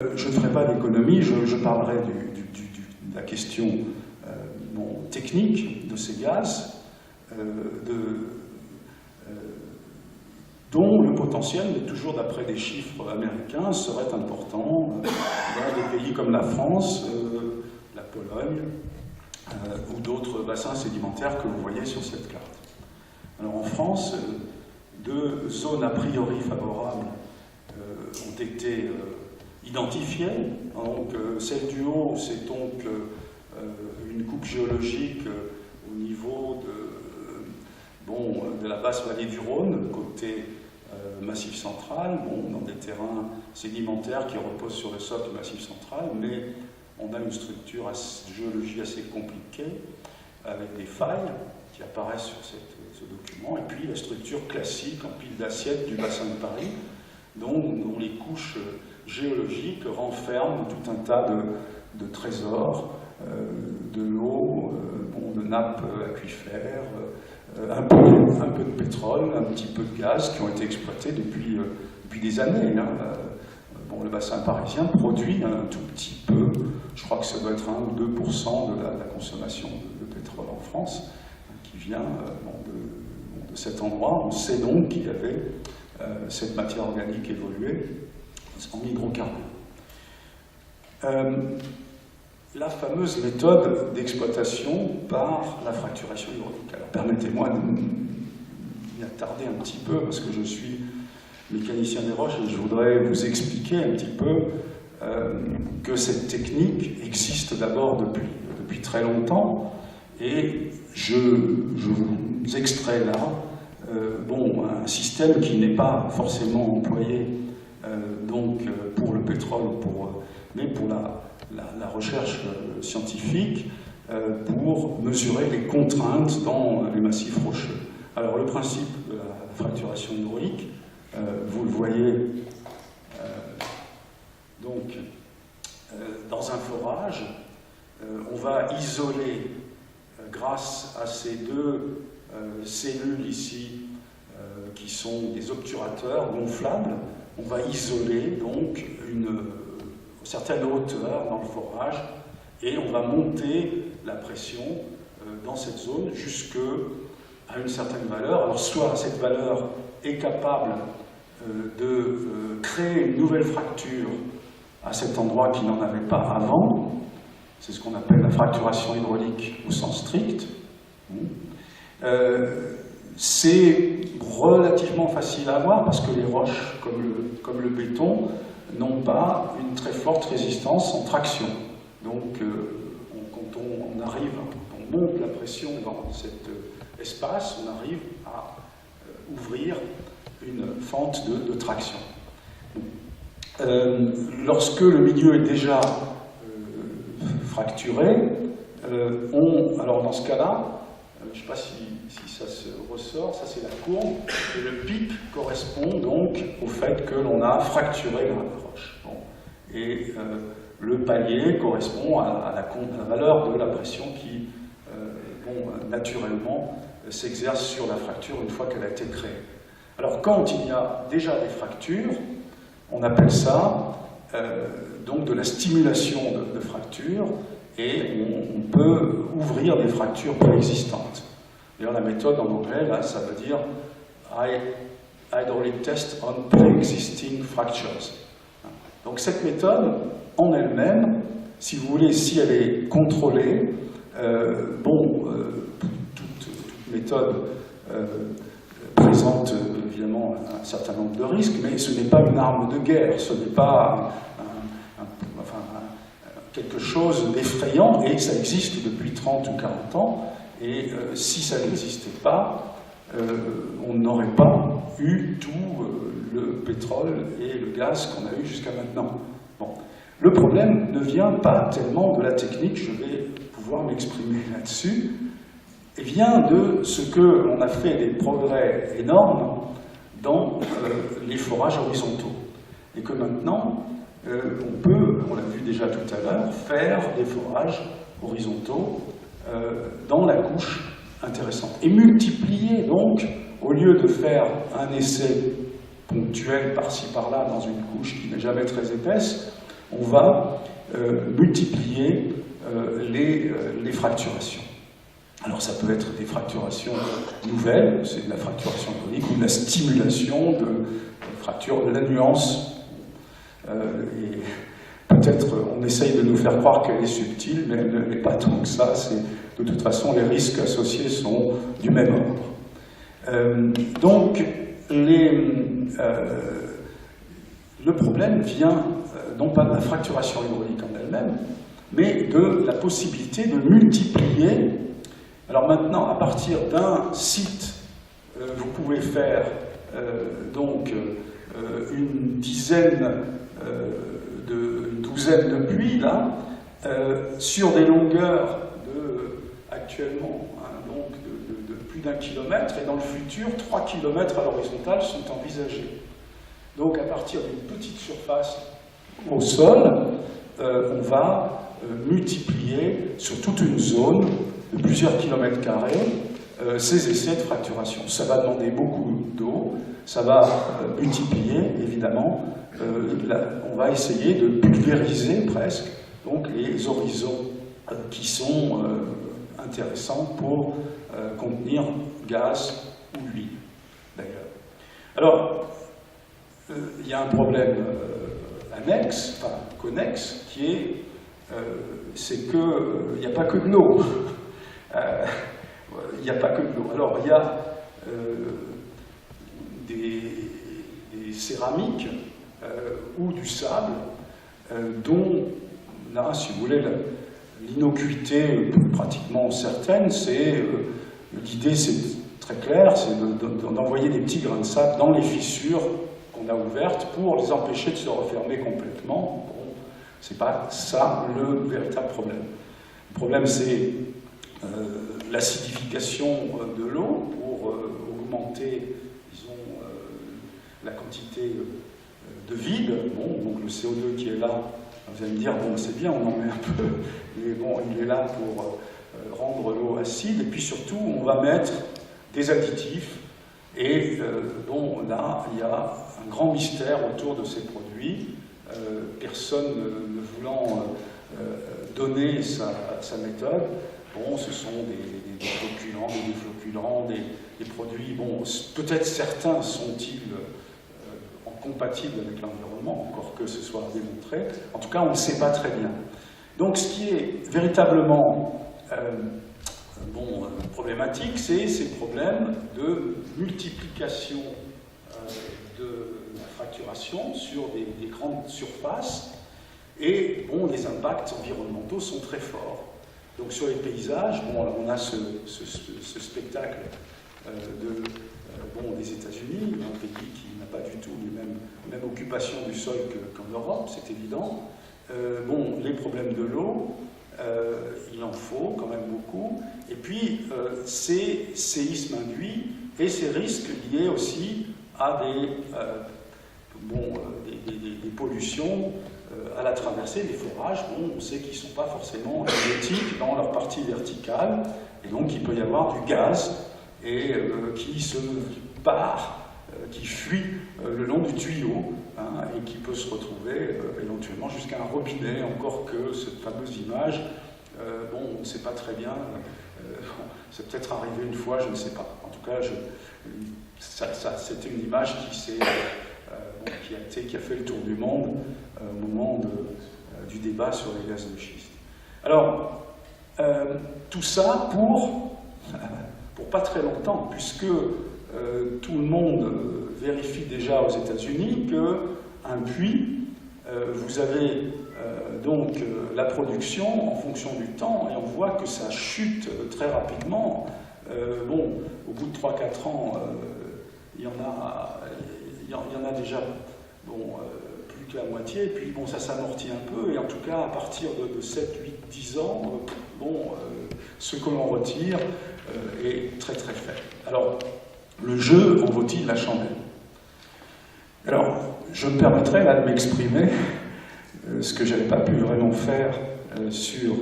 Je ne ferai pas d'économie, je parlerai de la question technique de ces gaz, dont le potentiel, mais toujours d'après des chiffres américains, serait important dans des pays comme la France, la Pologne ou d'autres bassins sédimentaires que vous voyez sur cette carte. Alors en France, deux zones a priori favorables ont été identifiées. Donc, celle du haut, c'est donc une coupe géologique au niveau de la basse vallée du Rhône, côté Massif central, dans des terrains sédimentaires qui reposent sur le socle du Massif central, mais on a une structure géologique assez compliquée, avec des failles qui apparaissent sur ce document, et puis la structure classique en pile d'assiettes du bassin de Paris, dont les couches géologiques renferment tout un tas de trésors, de l'eau, de nappes aquifères, un peu de pétrole, un petit peu de gaz qui ont été exploités depuis des années. Le bassin parisien produit un tout petit peu, je crois que ça doit être 1 ou 2% de la consommation de pétrole en France, qui vient de cet endroit. On sait donc qu'il y avait cette matière organique évoluée en hydrocarbures. La fameuse méthode d'exploitation par la fracturation hydraulique. Alors permettez-moi de m'y attarder un petit peu, parce que je suis mécanicien des roches et je voudrais vous expliquer un petit peu que cette technique existe d'abord depuis très longtemps, et je vous extrais là un système qui n'est pas forcément employé pour le pétrole, mais pour la recherche scientifique, pour mesurer les contraintes dans les massifs rocheux. Alors le principe de la fracturation hydraulique, vous le voyez dans un forage, on va isoler grâce à ces deux cellules ici qui sont des obturateurs gonflables, on va isoler donc une certaine hauteur dans le forage et on va monter la pression dans cette zone jusqu'à une certaine valeur. Alors soit cette valeur est capable de créer une nouvelle fracture à cet endroit qui n'en avait pas avant, c'est ce qu'on appelle la fracturation hydraulique au sens strict. C'est relativement facile à avoir parce que les roches, comme le béton, n'ont pas une très forte résistance en traction. Donc, quand on monte la pression dans cet espace, on arrive à ouvrir une fente de traction. Lorsque le milieu est déjà fracturé, alors dans ce cas-là, je ne sais pas si ça se ressort, ça c'est la courbe, et le pic correspond donc au fait que l'on a fracturé la roche. Et le palier correspond à la valeur de la pression qui, naturellement, s'exerce sur la fracture une fois qu'elle a été créée. Alors quand il y a déjà des fractures, on appelle ça donc de la stimulation de fractures, et on peut ouvrir des fractures préexistantes. D'ailleurs, la méthode en anglais, là, ça veut dire hydraulic test on pre-existing fractures. Donc cette méthode, en elle-même, si vous voulez, si elle est contrôlée, toute méthode présente évidemment un certain nombre de risques, mais ce n'est pas une arme de guerre, ce n'est pas quelque chose d'effrayant, et ça existe depuis 30 ou 40 ans, et si ça n'existait pas, on n'aurait pas eu tout le pétrole et le gaz qu'on a eu jusqu'à maintenant. Le problème ne vient pas tellement de la technique, je vais pouvoir m'exprimer là-dessus, il vient de ce qu'on a fait des progrès énormes dans les forages horizontaux, et que maintenant, on peut, on l'a vu déjà tout à l'heure, faire des forages horizontaux dans la couche intéressante. Et multiplier donc, au lieu de faire un essai ponctuel par-ci par-là dans une couche qui n'est jamais très épaisse, on va multiplier les fracturations. Alors ça peut être des fracturations nouvelles, c'est de la fracturation ionique, ou de la stimulation de fracture de la nuance. Et peut-être on essaye de nous faire croire qu'elle est subtile, mais elle n'est pas tant que ça. De toute façon, les risques associés sont du même ordre. Donc, le problème vient non pas de la fracturation hydraulique en elle-même, mais de la possibilité de multiplier. Alors maintenant, à partir d'un site, vous pouvez faire une douzaine de puits, là, sur des longueurs actuellement de plus d'1 kilomètre, et dans le futur, 3 kilomètres à l'horizontale sont envisagés. Donc à partir d'une petite surface au sol, on va multiplier sur toute une zone de plusieurs kilomètres carrés ces essais de fracturation. Ça va demander beaucoup d'eau, ça va multiplier, évidemment. On va essayer de pulvériser presque donc, les horizons qui sont intéressants pour contenir gaz ou huile, d'ailleurs. Alors, il y a un problème annexe, enfin connexe, qui est c'est qu'il n'y a pas que de l'eau. Il n'y a pas que de l'eau. Alors, il y a des céramiques ou du sable dont, là, si vous voulez, l'innocuité pratiquement certaine, l'idée, c'est très clair, c'est d'envoyer des petits grains de sable dans les fissures qu'on a ouvertes pour les empêcher de se refermer complètement. Bon, c'est pas ça le véritable problème. Le problème, c'est l'acidification de l'eau pour augmenter, disons, la quantité de vide. Bon, donc le CO2 qui est là, vous allez me dire, bon, c'est bien, on en met un peu, mais bon, il est là pour rendre l'eau acide, et puis surtout, on va mettre des additifs, et bon, là, il y a un grand mystère autour de ces produits, personne ne voulant donner sa méthode. Bon, ce sont des flocculants, des déflocculants, des produits, bon, peut-être certains sont-ils compatibles avec l'environnement, encore que ce soit démontré. En tout cas, on ne sait pas très bien. Donc, ce qui est véritablement problématique, c'est ces problèmes de multiplication de la fracturation sur des grandes surfaces, et bon, les impacts environnementaux sont très forts. Donc sur les paysages, bon, alors on a ce spectacle des États-Unis, un pays qui n'a pas du tout la même occupation du sol qu'en Europe, c'est évident. Bon, les problèmes de l'eau, il en faut quand même beaucoup. Et puis, ces séismes induits et ces risques liés aussi à des pollutions à la traversée des forages. Bon, on sait qu'ils ne sont pas forcément énergétiques dans leur partie verticale, et donc il peut y avoir du gaz et qui se barre, qui fuit le long du tuyau, hein, et qui peut se retrouver éventuellement jusqu'à un robinet, encore que cette fameuse image, bon, on ne sait pas très bien, c'est peut-être arrivé une fois, je ne sais pas. En tout cas, c'était une image qui a fait le tour du monde au moment du débat sur les gaz de schiste. Alors, tout ça pour pas très longtemps, puisque tout le monde vérifie déjà aux États-Unis qu'un puits, vous avez donc la production en fonction du temps, et on voit que ça chute très rapidement. Bon, au bout de 3-4 ans, il y en a déjà plus que la moitié, et puis bon, ça s'amortit un peu, et en tout cas, à partir de 7, 8, 10 ans, ce que l'on retire est très très faible. Alors, le jeu en vaut-il la chandelle? Alors, je me permettrai là de m'exprimer, ce que je n'avais pas pu vraiment faire sur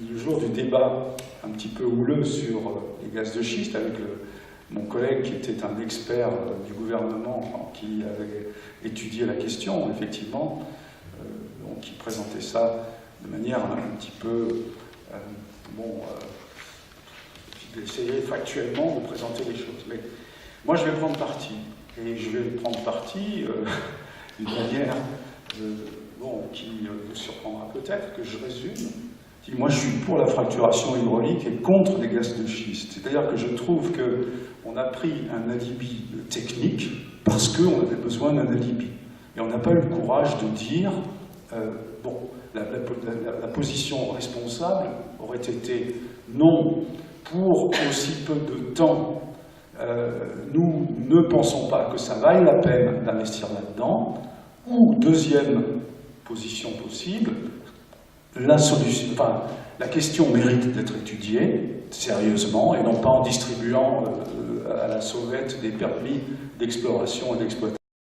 le jour du débat un petit peu houleux sur les gaz de schiste avec mon collègue qui était un expert du gouvernement, qui avait étudié la question, effectivement, donc qui présentait ça de manière un petit peu, d'essayer factuellement de présenter les choses. Mais moi, je vais prendre parti, et je vais prendre parti d'une manière qui vous surprendra peut-être, que je résume. Moi, je suis pour la fracturation hydraulique et contre les gaz de schiste. C'est-à-dire que je trouve qu'on a pris un alibi technique parce qu'on avait besoin d'un alibi. Et on n'a pas eu le courage de dire, la position responsable aurait été non, pour aussi peu de temps, nous ne pensons pas que ça vaille la peine d'investir là-dedans, ou deuxième position possible, la question mérite d'être étudiée sérieusement et non pas en distribuant à la sauvette des permis d'exploration et d'exploitation.